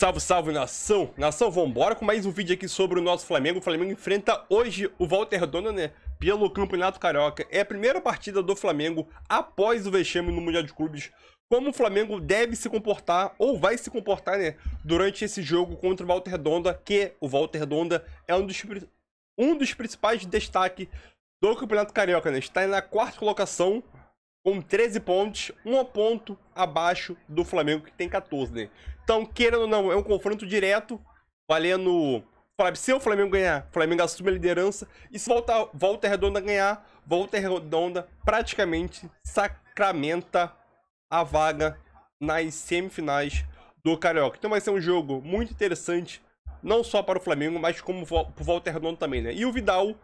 Salve, salve, nação! Nação, vambora com mais um vídeo aqui sobre o nosso Flamengo. O Flamengo enfrenta hoje o Volta Redonda, né? Pelo Campeonato Carioca. É a primeira partida do Flamengo após o vexame no Mundial de Clubes. Como o Flamengo deve se comportar, ou vai se comportar, né? Durante esse jogo contra o Volta Redonda, que o Volta Redonda é um dos principais destaques do Campeonato Carioca, né? Está na quarta colocação, com 13 pontos, um ponto abaixo do Flamengo, que tem 14, né? Então, querendo ou não, é um confronto direto, valendo... Se o Flamengo ganhar, o Flamengo assume a liderança. E se Volta Redonda ganhar, Volta Redonda praticamente sacramenta a vaga nas semifinais do Carioca. Então vai ser um jogo muito interessante, não só para o Flamengo, mas como para o Volta Redonda também, né? E o Vidal,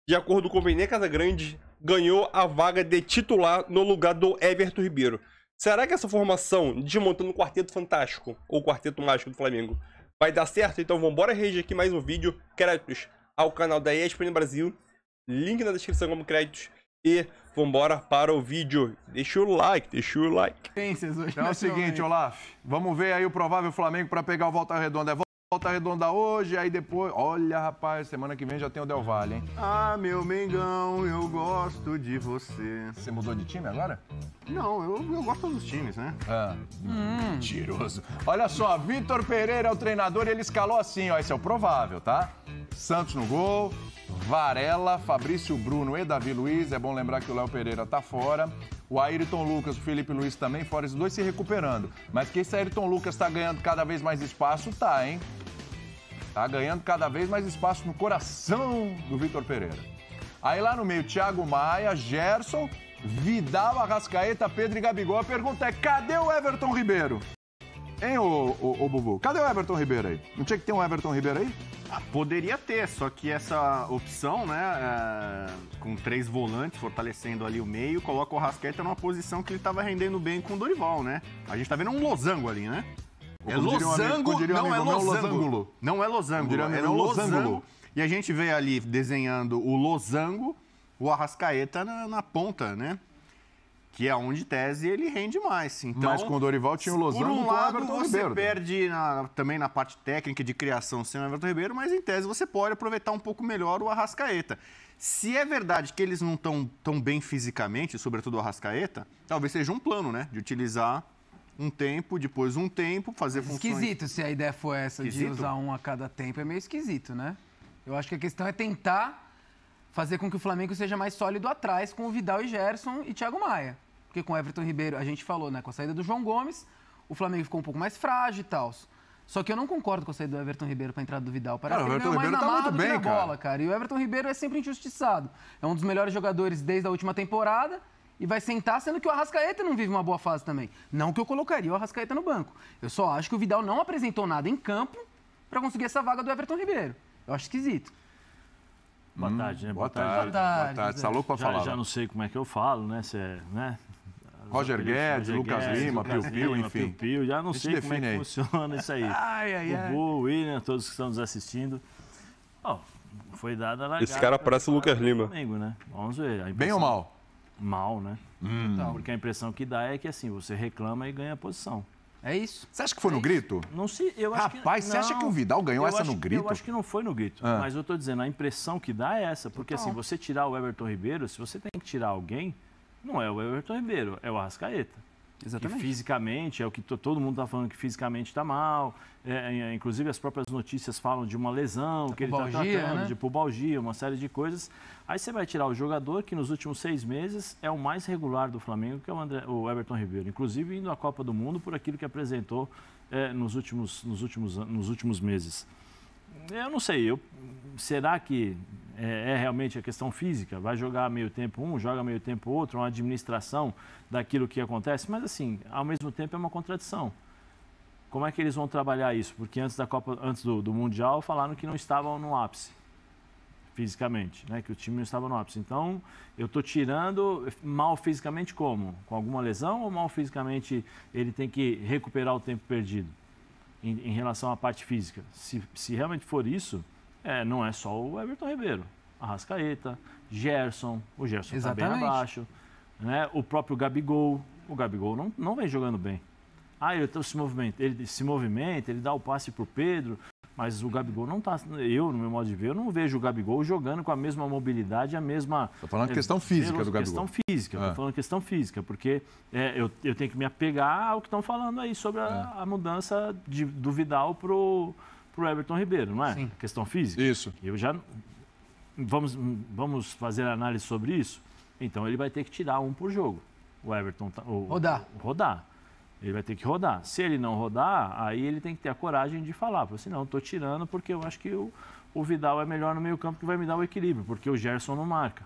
de acordo com o Vene Casagrande, ganhou a vaga de titular no lugar do Everton Ribeiro. Será que essa formação, desmontando o Quarteto Fantástico, ou Quarteto Mágico do Flamengo, vai dar certo? Então vambora reagir aqui mais um vídeo. Créditos ao canal da ESPN Brasil. Link na descrição como créditos. E vambora para o vídeo. Deixa o like, deixa o like. Então é o seguinte, Olaf. Vamos ver aí o provável Flamengo para pegar o Volta Redonda. É Volta Redonda hoje, aí depois... Olha, rapaz, semana que vem já tem o Del Valle, hein? Ah, meu Mengão, eu gosto de você. Você mudou de time agora? Não, eu gosto dos times, né? Mentiroso. Olha só, Vitor Pereira é o treinador e ele escalou assim, ó. Esse é o provável, tá? Santos no gol, Varela, Fabrício Bruno e Davi Luiz. É bom lembrar que o Léo Pereira tá fora. O Ayrton Lucas, o Felipe Luiz também fora, esses dois se recuperando. Mas que esse Ayrton Lucas tá ganhando cada vez mais espaço, tá, hein? Tá ganhando cada vez mais espaço no coração do Vitor Pereira. Aí lá no meio, Thiago Maia, Gerson, Vidal, Arrascaeta, Pedro e Gabigol. A pergunta é, cadê o Everton Ribeiro? Hein, ô Bubu? Cadê o Everton Ribeiro aí? Não tinha que ter um Everton Ribeiro aí? Ah, poderia ter, só que essa opção, né, com 3 volantes, fortalecendo ali o meio, coloca o Arrascaeta numa posição que ele estava rendendo bem com o Dorival, né? A gente tá vendo um losango ali, né? É losango, não é losango. Não é losango, é losango. E a gente vê ali desenhando o losango, o Arrascaeta na ponta, né? Que é onde, tese, ele rende mais. Então, mas com o Dorival tinha o losango. Por um lado, com o você Ribeiro, perde também na parte técnica de criação sem o Everton Ribeiro, mas em tese você pode aproveitar um pouco melhor o Arrascaeta. Se é verdade que eles não estão tão bem fisicamente, sobretudo o Arrascaeta, talvez seja um plano, né? De utilizar um tempo, depois um tempo, fazer funções... Esquisito, se a ideia for essa de usar um a cada tempo, é meio esquisito, né? Eu acho que a questão é tentar fazer com que o Flamengo seja mais sólido atrás com o Vidal e Gerson e Thiago Maia. Porque com o Everton Ribeiro, a gente falou, né? Com a saída do João Gomes, o Flamengo ficou um pouco mais frágil e tal. Só que eu não concordo com a saída do Everton Ribeiro para a entrada do Vidal. Parece que ele ganhou mais na marra do que na bola, cara. E o Everton Ribeiro é sempre injustiçado. É um dos melhores jogadores desde a última temporada e vai sentar, sendo que o Arrascaeta não vive uma boa fase também. Não que eu colocaria o Arrascaeta no banco. Eu só acho que o Vidal não apresentou nada em campo para conseguir essa vaga do Everton Ribeiro. Eu acho esquisito. Boa tarde, né? Boa tarde. Boa tarde. Tá louco pra falar? Já não sei como é que eu falo, né? né? Roger Guedes, Lucas Lima, Piu Piu, enfim. Piu, já não sei como é que funciona isso aí. O William, todos que estão nos assistindo. Foi dada a largada. Esse cara parece o Lucas Lima. Flamengo, né? Vamos ver. Bem ou mal? Mal, né? Porque a impressão que dá é que assim, você reclama e ganha a posição. É isso. Você acha que foi no grito? Não sei, eu acho Rapaz, você acha que o Vidal ganhou essa no grito? Eu acho que não foi no grito, mas eu tô dizendo, a impressão que dá é essa, porque assim, você tirar o Everton Ribeiro, se você tem que tirar alguém, não é o Everton Ribeiro, é o Arrascaeta. Exatamente. Que fisicamente, é o que todo mundo está falando que fisicamente está mal. Inclusive as próprias notícias falam de uma lesão que ele está tratando, né? De pubalgia, uma série de coisas. Aí você vai tirar o jogador que nos últimos 6 meses é o mais regular do Flamengo, que é o Everton Ribeiro. Inclusive indo à Copa do Mundo por aquilo que apresentou nos últimos meses. Eu não sei, será que é realmente a questão física? Vai jogar meio tempo um, joga meio tempo outro, uma administração daquilo que acontece? Mas assim, ao mesmo tempo é uma contradição. Como é que eles vão trabalhar isso? Porque antes do Mundial falaram que não estavam no ápice, fisicamente, né? Que o time não estava no ápice. Então, eu estou tirando mal fisicamente como? Com alguma lesão ou mal fisicamente ele tem que recuperar o tempo perdido? Em relação à parte física. Se realmente for isso, não é só o Everton Ribeiro. Arrascaeta, Gerson, o Gerson está bem abaixo. Né? O próprio Gabigol. O Gabigol não vem jogando bem. ele se movimenta, ele dá o passe pro Pedro, mas o Gabigol não tá... Eu, no meu modo de ver, eu não vejo o Gabigol jogando com a mesma mobilidade, a mesma... Estou falando questão física do Gabigol. Questão física, estou falando questão física, porque eu tenho que me apegar ao que estão falando aí sobre a mudança do Vidal pro Everton Ribeiro, não é? Sim. Questão física. Isso. Eu já... Vamos fazer análise sobre isso? Então ele vai ter que tirar um por jogo. O Everton... Rodar. Ele vai ter que rodar. Se ele não rodar, aí ele tem que ter a coragem de falar. Assim, não, estou tirando porque eu acho que o Vidal é melhor no meio campo, que vai me dar o equilíbrio, porque o Gerson não marca.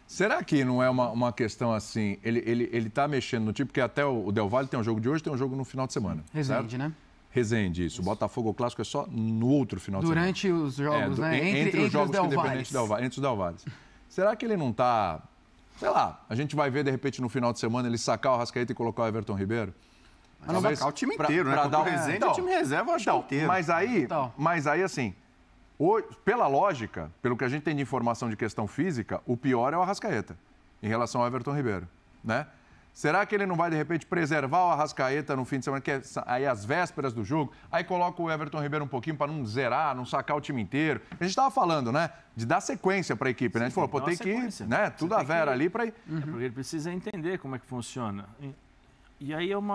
Será que não é uma questão assim, ele tá mexendo no tipo, porque até o Del Valle tem um jogo de hoje, tem um jogo no final de semana. Resende, certo? né? Resende, isso. O Botafogo, o clássico é só no outro final de semana. Durante os jogos, né? Entre os jogos Del independentes entre os Del Valles. Será que ele não tá... Sei lá, a gente vai ver, de repente, no final de semana, ele sacar o Arrascaeta e colocar o Everton Ribeiro? Mas não vai sacar o time inteiro, né? Porque o Resende é o time reserva, eu acho inteiro. Mas aí, assim, hoje, pela lógica, pelo que a gente tem de informação de questão física, o pior é o Arrascaeta, em relação ao Everton Ribeiro, né? Será que ele não vai, de repente, preservar o Arrascaeta no fim de semana, que é aí às vésperas do jogo, aí coloca o Everton Ribeiro um pouquinho para não zerar, não sacar o time inteiro? A gente estava falando, né, de dar sequência para a equipe, né? A gente falou, tem que ir, né, tudo a vera ali para ir. Porque ele precisa entender como é que funciona. E aí é um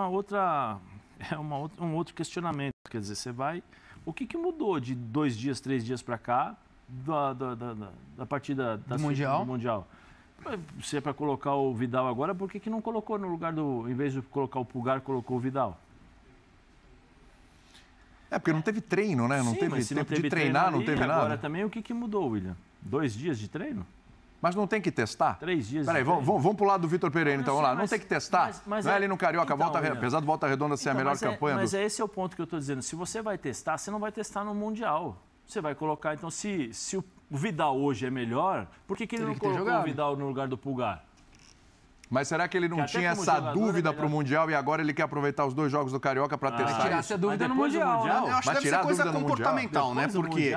outro questionamento, quer dizer, você vai... O que mudou de 2 dias, 3 dias para cá da partida do Mundial? Se é para colocar o Vidal agora, por que não colocou no lugar em vez de colocar o Pulgar, colocou o Vidal? Porque não teve treino, né? Não teve tempo de treinar, não teve nada. Agora também, o que mudou, William? 2 dias de treino? Mas não tem que testar? 3 dias Peraí, vamos pro lado do Vitor Pereira, então. Vamos lá. Não tem que testar? Mas não é ali no Carioca, então, apesar do Volta Redonda ser a melhor campanha. Mas esse é o ponto que eu estou dizendo. Se você vai testar, você não vai testar no Mundial. Você vai colocar, então, se o Vidal hoje é melhor, por que ele não colocou o Vidal no lugar do Pulgar? Mas será que ele não tinha essa dúvida para o Mundial e agora ele quer aproveitar os 2 jogos do Carioca para testar tirar isso? essa dúvida no Mundial. Eu acho que deve ser coisa comportamental, né? Porque...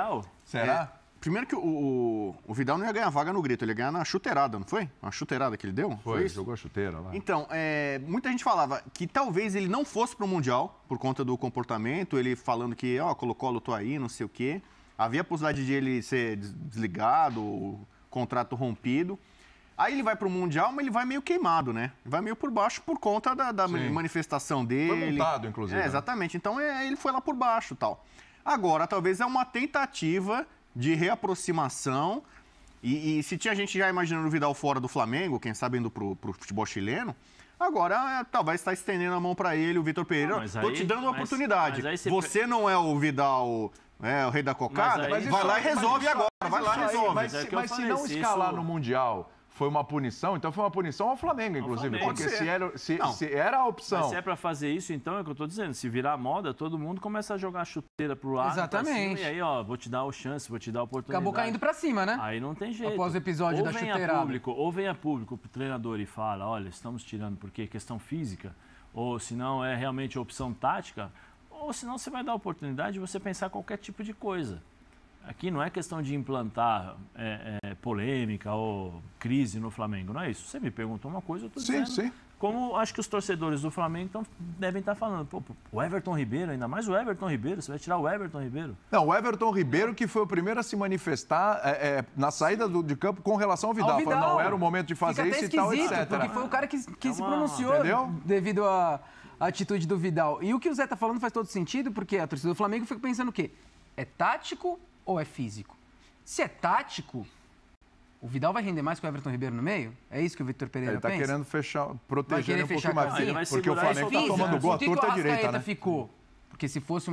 Será? Primeiro que o Vidal não ia ganhar vaga no grito, ele ia ganhar na chuteirada, não foi? Uma chuteirada que ele deu? Foi jogou a chuteira lá. Então, muita gente falava que talvez ele não fosse para o Mundial por conta do comportamento, ele falando que, Colo-Colo, tô aí, não sei o quê. Havia a possibilidade de ele ser desligado, o contrato rompido. Aí ele vai para o Mundial, mas ele vai meio queimado, né? Vai meio por baixo por conta da manifestação dele. Foi multado, inclusive. Exatamente. Então ele foi lá por baixo e tal. Agora, talvez é uma tentativa de reaproximação. E se tinha gente já imaginando o Vidal fora do Flamengo, quem sabe indo pro futebol chileno, agora talvez está estendendo a mão para ele, o Vitor Pereira. Tô te dando uma oportunidade. Você não é o Vidal... o rei da cocada, mas vai lá e resolve agora. Vai lá e resolve. Mas se não escalar no Mundial foi uma punição, então foi uma punição ao Flamengo, inclusive. Porque se era a opção... Mas se é para fazer isso, então é o que eu estou dizendo. Se virar moda, todo mundo começa a jogar a chuteira pro lado. Exatamente. Cima, e aí, vou te dar a chance, vou te dar a oportunidade. Acabou caindo para cima, né? Aí não tem jeito. Após o episódio da chuteirada. Ou venha público pro treinador e fala, olha, estamos tirando porque é questão física, ou se não é realmente opção tática, ou senão você vai dar a oportunidade de você pensar qualquer tipo de coisa. Aqui não é questão de implantar polêmica ou crise no Flamengo, não é isso. Você me perguntou uma coisa, eu estou dizendo. Sim. Como acho que os torcedores do Flamengo devem estar falando. O Everton Ribeiro, ainda mais o Everton Ribeiro, você vai tirar o Everton Ribeiro? Não, o Everton Ribeiro que foi o primeiro a se manifestar na saída de campo com relação ao Vidal. Falou, não era o momento de fazer isso e tal, etc. Porque foi o cara que se pronunciou devido à atitude do Vidal. E o que o Zé está falando faz todo sentido, porque a torcida do Flamengo fica pensando o quê? É tático ou é físico? Se é tático, o Vidal vai render mais que o Everton Ribeiro no meio? É isso que o Vitor Pereira pensa? Ele está querendo proteger ele um pouquinho mais. Porque o Flamengo está tomando gol à torta direita, né? Ficou. Porque se fosse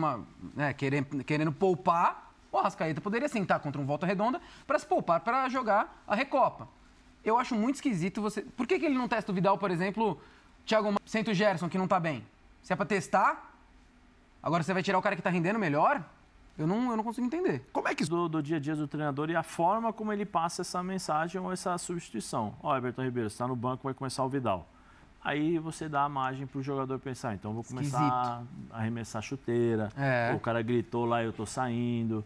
querendo poupar, o Arrascaeta poderia sentar contra um Volta Redonda para se poupar para jogar a Recopa. Eu acho muito esquisito você... Por que ele não testa o Vidal, por exemplo, Thiago senta o Gerson, que não está bem? Se é para testar, agora você vai tirar o cara que está rendendo melhor? Eu não consigo entender. Como é que do dia a dia do treinador e a forma como ele passa essa mensagem ou essa substituição? Everton Ribeiro, você está no banco, vai começar o Vidal. Aí você dá a margem para o jogador pensar, então vou começar a arremessar chuteira, o cara gritou lá, eu estou saindo.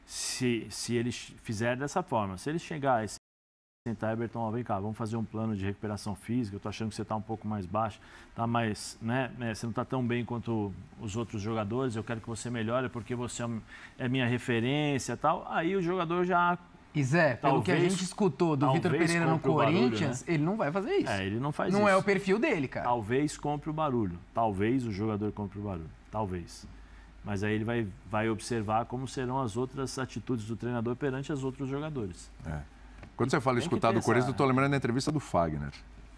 Se ele fizer dessa forma, se ele chegar sentar, Everton, ó, vem cá, vamos fazer um plano de recuperação física, eu tô achando que você tá um pouco mais baixo, tá mais, né, você não tá tão bem quanto os outros jogadores, eu quero que você melhore porque você é minha referência e tal. Aí o jogador já... E Zé, pelo que a gente escutou do Vitor Pereira no Corinthians, barulho, né? Ele não vai fazer isso. Ele não faz isso. Não é o perfil dele, cara. Talvez compre o barulho, talvez o jogador compre o barulho, talvez. Mas aí ele vai observar como serão as outras atitudes do treinador perante os outros jogadores. Quando você fala escutar do Corinthians, eu estou lembrando da entrevista do Fagner.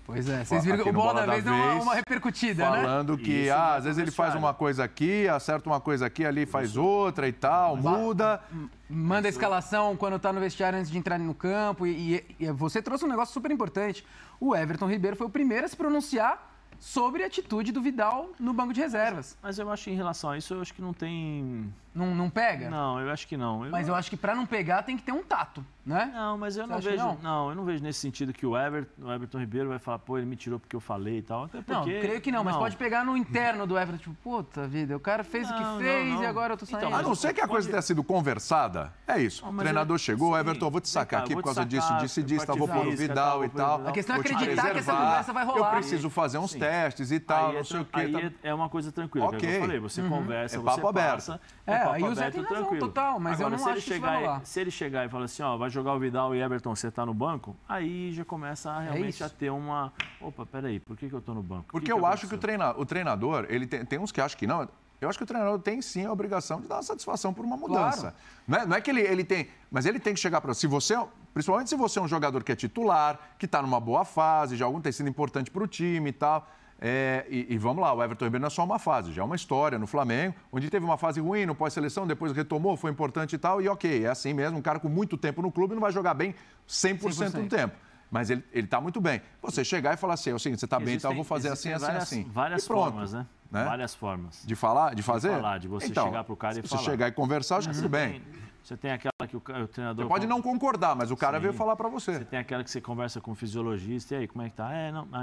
Pois é, vocês viram que o Bola da Vez deu uma repercutida, falando, né? Falando que, isso, às vezes ele faz uma coisa aqui, acerta uma coisa aqui, ali faz outra e tal, muda. Manda a escalação quando tá no vestiário antes de entrar no campo. E você trouxe um negócio super importante. O Everton Ribeiro foi o primeiro a se pronunciar sobre a atitude do Vidal no banco de reservas. Mas eu acho que em relação a isso, eu acho que não tem... Não pega? Não, eu acho que não. Mas eu acho que para não pegar tem que ter um tato, né? Não, mas eu não vejo... Não, eu não vejo nesse sentido que o Everton Ribeiro vai falar, pô, ele me tirou porque eu falei e tal. Até porque... Não, creio que não, mas pode pegar no interno do Everton, tipo, puta vida, o cara fez o que fez e agora eu tô saindo. Então, a não ser que a coisa tenha sido conversada, é isso. O treinador chegou, Everton, vou te sacar aqui por causa disso, vou pôr o Vidal e tal. A questão é acreditar que essa conversa vai rolar. Eu preciso fazer uns testes e tal, não sei o quê. Aí é uma coisa tranquila, que eu falei, você conversa, você passa... Aí o Zé tem razão, total, mas agora, eu não acho que isso vai rolar. Se ele chegar e falar assim, ó, vai jogar o Vidal e Everton, você tá no banco, aí já começa a realmente a ter uma... Opa, peraí, por que eu tô no banco? Porque eu acho que o treinador, ele tem uns que acham que não... Eu acho que o treinador tem sim a obrigação de dar uma satisfação por uma mudança. Claro. Não é que ele tem... Mas ele tem que chegar para... Principalmente se você é um jogador que é titular, que está numa boa fase, já algum tem sido importante para o time e tal... E vamos lá, o Everton Ribeiro não é só uma fase, já é uma história no Flamengo, onde teve uma fase ruim no pós-seleção, depois retomou, foi importante e tal, e ok, é assim mesmo, um cara com muito tempo no clube não vai jogar bem 100% do tempo. Mas ele está muito bem. Você chegar e falar assim, é o seguinte, você está bem, então eu vou fazer assim, assim. Várias formas, né? Várias formas. De falar, de fazer? De falar, de você chegar pro cara e falar. Se você chegar e conversar, acho que tudo bem. Você tem aquela que o treinador... Você pode não concordar, mas o cara veio falar para você. Você tem aquela que você conversa com o fisiologista, e aí, como é que tá?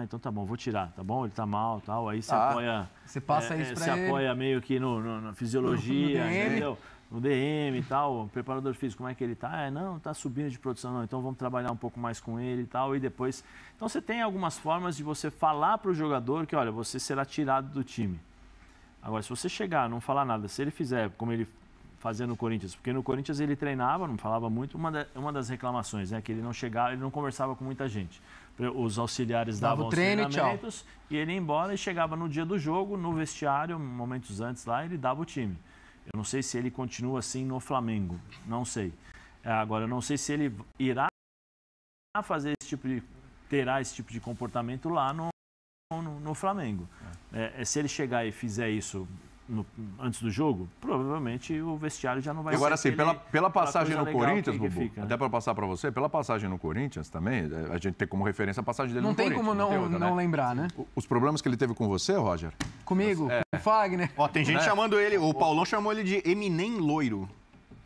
Então tá bom, vou tirar, tá bom? Ele tá mal, tal. Aí você apoia... Você passa isso pra ele. Você apoia meio que na fisiologia, entendeu? No DM e tal, o preparador físico, como é que ele tá? Não, tá subindo de produção, não, então vamos trabalhar um pouco mais com ele e tal, e depois... Então você tem algumas formas de você falar pro jogador que, olha, você será tirado do time. Agora, se você chegar, não falar nada, se ele fizer como ele fazia no Corinthians, porque no Corinthians ele treinava, não falava muito, uma das reclamações, né, que ele não chegava, ele não conversava com muita gente. Os auxiliares davam os treinamentos e ele ia embora e chegava no dia do jogo, no vestiário, momentos antes lá, ele dava o time. Eu não sei se ele continua assim no Flamengo, não sei. Agora, eu não sei se ele irá fazer terá esse tipo de comportamento lá no Flamengo. Se ele chegar e fizer isso antes do jogo, provavelmente o vestiário já não vai Agora, ser... Agora, assim, pela passagem no Corinthians, Bubu, fica, né? Até para passar para você, pela passagem no Corinthians também, a gente tem como referência a passagem dele no Corinthians. Não tem como não lembrar, né? Os problemas que ele teve com você, Roger? Comigo, com o Fagner. Ó, tem gente chamando ele, o Paulão chamou ele de Eminem loiro.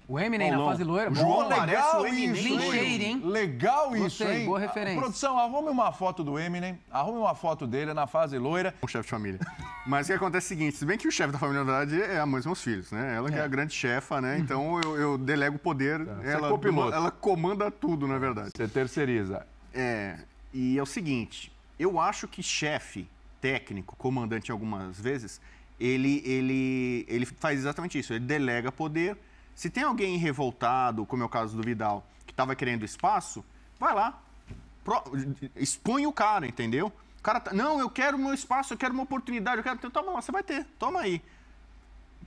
O Eminem na fase loira? João legal o Eminem. Cheiro, hein? Legal isso, hein? Boa referência. Produção, arrume uma foto do Eminem, arrume uma foto dele na fase loira. O chefe de família. Mas o que acontece é o seguinte, se bem que o chefe da família, na verdade, é a mãe dos meus filhos, né? Ela que é a grande chefa, né? Então eu delego o poder, ela comanda tudo, na verdade. Você terceiriza. E é o seguinte, eu acho que chefe, técnico, comandante algumas vezes, ele faz exatamente isso, ele delega poder. Se tem alguém revoltado, como é o caso do Vidal, que estava querendo espaço, vai lá, expõe o cara, entendeu? O cara não, eu quero o meu espaço, eu quero uma oportunidade, eu quero... Toma lá, você vai ter, toma aí.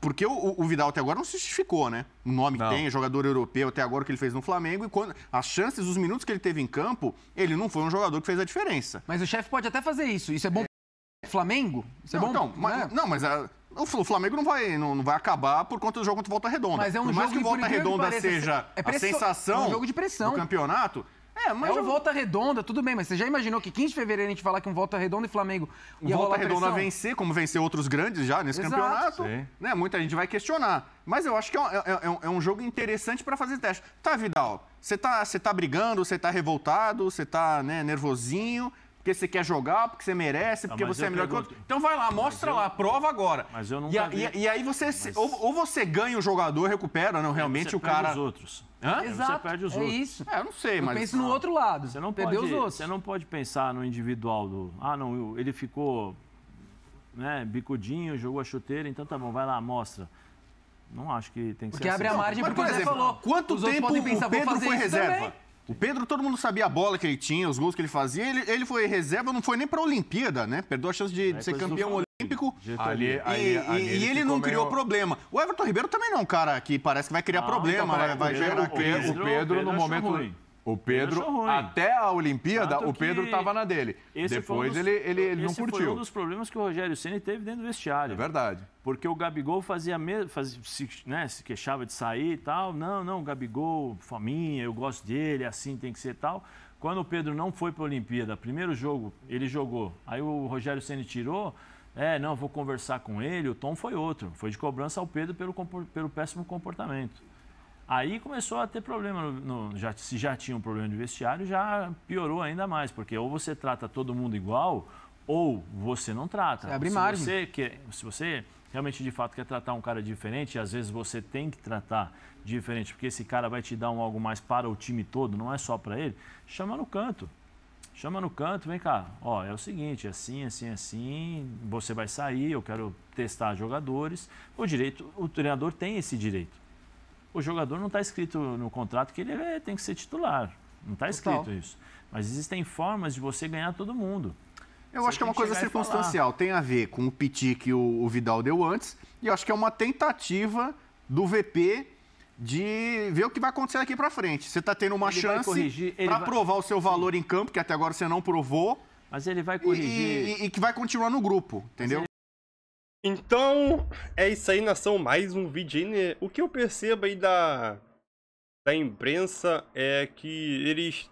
Porque o Vidal até agora não se justificou, né? O nome que tem, jogador europeu até agora que ele fez no Flamengo, e as chances, os minutos que ele teve em campo, ele não foi um jogador que fez a diferença. Mas o chefe pode até fazer isso, isso é bom pro Flamengo? Isso é bom? Então, mas o Flamengo não vai acabar por conta do jogo contra o Volta Redonda. Mas é um por mais jogo que o Volta Redonda seja a sensação um jogo de pressão do campeonato. Mas o Volta Redonda, tudo bem, mas você já imaginou que 15 de fevereiro a gente falar que um Volta Redonda e Flamengo ia Volta Redonda vencer, como venceu outros grandes já nesse campeonato, né? Muita gente vai questionar. Mas eu acho que é um jogo interessante para fazer teste. Tá, Vidal, você tá brigando, você tá revoltado, você tá nervosinho. porque você quer jogar, porque você merece, porque você é melhor que o outro. Então vai lá, mostra lá, prova agora. Mas eu não E aí você, ou você ganha o jogador, recupera, não, realmente o cara... os outros. Hã? Exato, Você perde os outros. isso. Eu não sei, mas... Pensa no outro lado, Você não perdeu pode, os outros. Você não pode pensar no individual do... Ah, não, ele ficou bicudinho, jogou a chuteira, então tá bom, vai lá, mostra. Não acho que tem que Porque ser abre assim. a margem Mas, porque por o Zé exemplo, falou. quanto Os outros tempo podem pensar, o vou Pedro fazer foi isso reserva? também. O Pedro, todo mundo sabia a bola que ele tinha, os gols que ele fazia. Ele foi reserva, não foi nem pra Olimpíada, né? Perdeu a chance de ser campeão olímpico. E ele não criou problema. O Everton Ribeiro também não é um cara que parece que vai criar problema, vai gerar crise. O Pedro, no momento... O Pedro, até a Olimpíada, o Pedro estava na dele. Depois ele não curtiu. Esse foi um dos problemas que o Rogério Ceni teve dentro do vestiário. É verdade. Porque o Gabigol se queixava de sair e tal. Não, o Gabigol, faminha, eu gosto dele, assim tem que ser tal. Quando o Pedro não foi para a Olimpíada, primeiro jogo, ele jogou. Aí o Rogério Ceni tirou. Não, vou conversar com ele. O tom foi outro. Foi de cobrança ao Pedro pelo péssimo comportamento. Aí começou a ter problema, se já tinha um problema de vestiário, já piorou ainda mais, porque ou você trata todo mundo igual, ou você não trata. Você abre margem. Se você realmente, de fato, quer tratar um cara diferente, às vezes você tem que tratar diferente, porque esse cara vai te dar algo mais para o time todo, não é só para ele, chama no canto. Chama no canto, vem cá, é o seguinte, assim, você vai sair, eu quero testar jogadores. O treinador tem esse direito. O jogador não está escrito no contrato que ele tem que ser titular. Não está escrito isso. Mas existem formas de você ganhar todo mundo. Eu acho que é uma coisa circunstancial. Tem a ver com o piti que o Vidal deu antes. E eu acho que é uma tentativa do VP de ver o que vai acontecer daqui para frente. Você está tendo uma chance para provar o seu valor em campo, que até agora você não provou. Mas ele vai corrigir. E que vai continuar no grupo, entendeu? Então, é isso aí, nação. Mais um vídeo aí, né? O que eu percebo aí da imprensa é que eles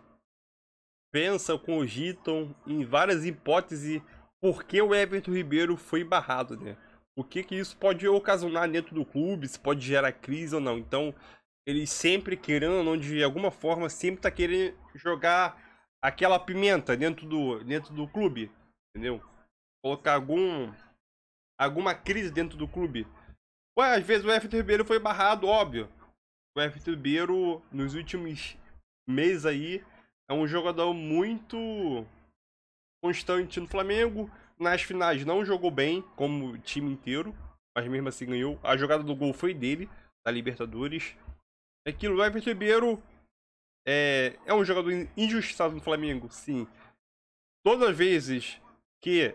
pensam, cogitam em várias hipóteses por que o Everton Ribeiro foi barrado, né? O que isso pode ocasionar dentro do clube, se pode gerar crise ou não. Então, eles sempre, querendo ou não, de alguma forma, sempre tá querendo jogar aquela pimenta dentro do clube, entendeu? Colocar alguma crise dentro do clube. Às vezes o Everton Ribeiro foi barrado, óbvio. O Everton Ribeiro, nos últimos meses aí, é um jogador muito constante no Flamengo. Nas finais não jogou bem, como o time inteiro, mas mesmo assim ganhou. A jogada do gol foi dele, da Libertadores. O Everton Ribeiro é um jogador injustiçado no Flamengo, sim. Todas as vezes que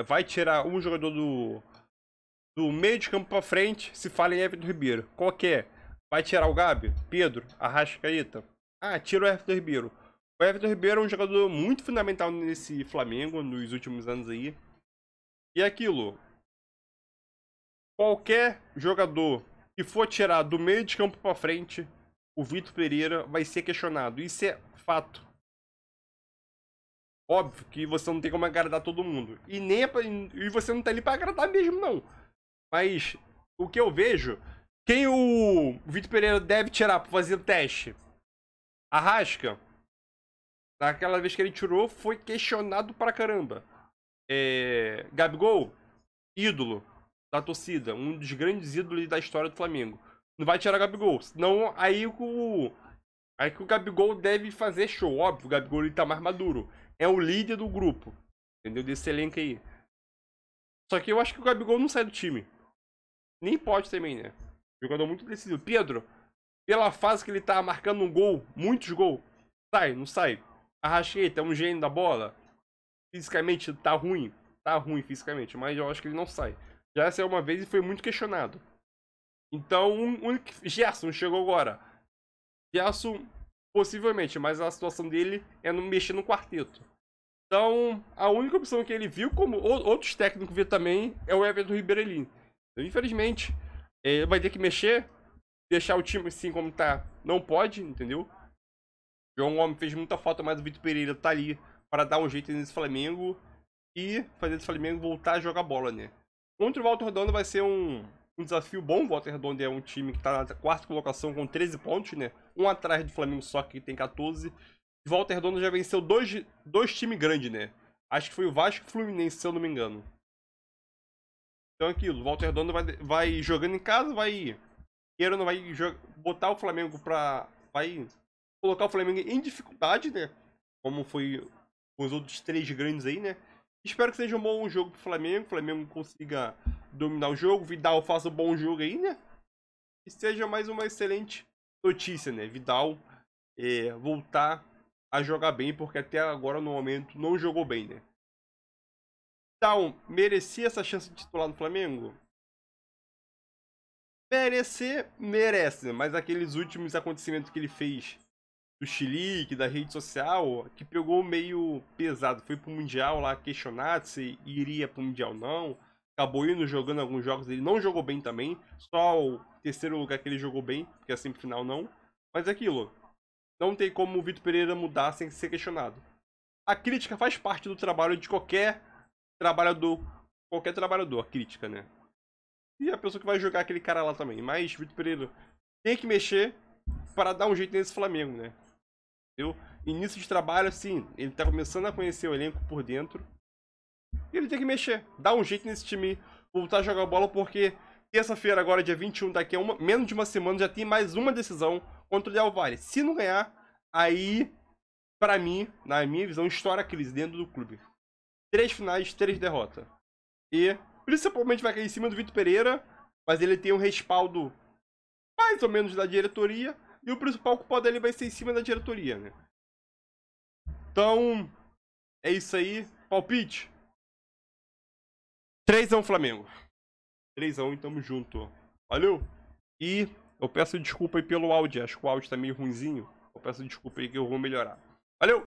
vai tirar um jogador do meio de campo pra frente, se fala em Everton Ribeiro. Qualquer. Vai tirar o Gabi, Pedro, Arrascaeta. Tira o Everton Ribeiro. O Everton Ribeiro é um jogador muito fundamental nesse Flamengo, nos últimos anos aí. E aquilo. Qualquer jogador que for tirar do meio de campo pra frente, o Vitor Pereira vai ser questionado. Isso é fato. Óbvio que você não tem como agradar todo mundo. E você não tá ali pra agradar mesmo, não. Mas o que eu vejo, quem o Vitor Pereira deve tirar pra fazer o teste? Arrasca. Naquela vez que ele tirou, foi questionado pra caramba. Gabigol, ídolo da torcida. Um dos grandes ídolos da história do Flamengo. Não vai tirar Gabigol. Senão aí que o Gabigol deve fazer show. Óbvio, o Gabigol ele tá mais maduro. É o líder do grupo, entendeu? Desse elenco aí. Só que eu acho que o Gabigol não sai do time. Nem pode também, né? Jogador muito decisivo. Pedro, pela fase que ele tá marcando um gol, muitos gols, não sai. Arrascaeta é um gênio da bola. Fisicamente tá ruim fisicamente, mas eu acho que ele não sai. Já essa é uma vez e foi muito questionado. Então, Gerson chegou agora. Gerson, possivelmente, mas a situação dele é não mexer no quarteto. Então, a única opção que ele viu, como outros técnicos viram também, é o Everton Ribeiro ali. Então, infelizmente, vai ter que mexer, deixar o time assim como tá. Não pode, entendeu? João Gomes fez muita falta, mas o Vitor Pereira tá ali para dar um jeito nesse Flamengo e fazer esse Flamengo voltar a jogar bola, né? Contra o Volta Redonda vai ser um desafio bom. O Volta Redonda é um time que tá na quarta colocação com 13 pontos, né? Um atrás do Flamengo só, que tem 14. O Volta Redonda já venceu dois times grandes, né? Acho que foi o Vasco e Fluminense, se eu não me engano. Então é aquilo, o Volta Redonda vai jogando em casa, vai botar o Flamengo vai colocar o Flamengo em dificuldade, né? Como foi com os outros 3 grandes aí, né? Espero que seja um bom jogo pro Flamengo, o Flamengo consiga dominar o jogo, Vidal faça um bom jogo aí, né? E seja mais uma excelente notícia, né? Vidal voltar a jogar bem, porque até agora, no momento, não jogou bem, né? Então, merecia essa chance de titular no Flamengo? Merece, mas aqueles últimos acontecimentos que ele fez do chilique, da rede social, que pegou meio pesado. Foi pro Mundial lá questionado se iria pro Mundial não. Acabou indo jogando alguns jogos, ele não jogou bem também. Só o terceiro lugar que ele jogou bem, porque a semifinal não. Mas é aquilo, não tem como o Vitor Pereira mudar sem ser questionado. A crítica faz parte do trabalho de qualquer trabalhador, a crítica, né? E a pessoa que vai jogar aquele cara lá também. Mas Vitor Pereira tem que mexer para dar um jeito nesse Flamengo, né? Entendeu? Início de trabalho, assim, ele tá começando a conhecer o elenco por dentro. E ele tem que mexer, dar um jeito nesse time, voltar a jogar bola, porque terça-feira, agora dia 21, daqui a menos de uma semana, já tem mais uma decisão contra o Del Valle. Se não ganhar, aí, pra mim, na minha visão, estoura a crise dentro do clube. 3 finais, 3 derrotas. E principalmente vai cair em cima do Vitor Pereira, mas ele tem um respaldo mais ou menos da diretoria, e o principal culpado dele vai ser em cima da diretoria, né? Então, é isso aí. Palpite. 3-1 Flamengo. 3-1 e tamo junto. Valeu! E eu peço desculpa aí pelo áudio. Acho que o áudio tá meio ruinzinho. Eu peço desculpa aí que eu vou melhorar. Valeu!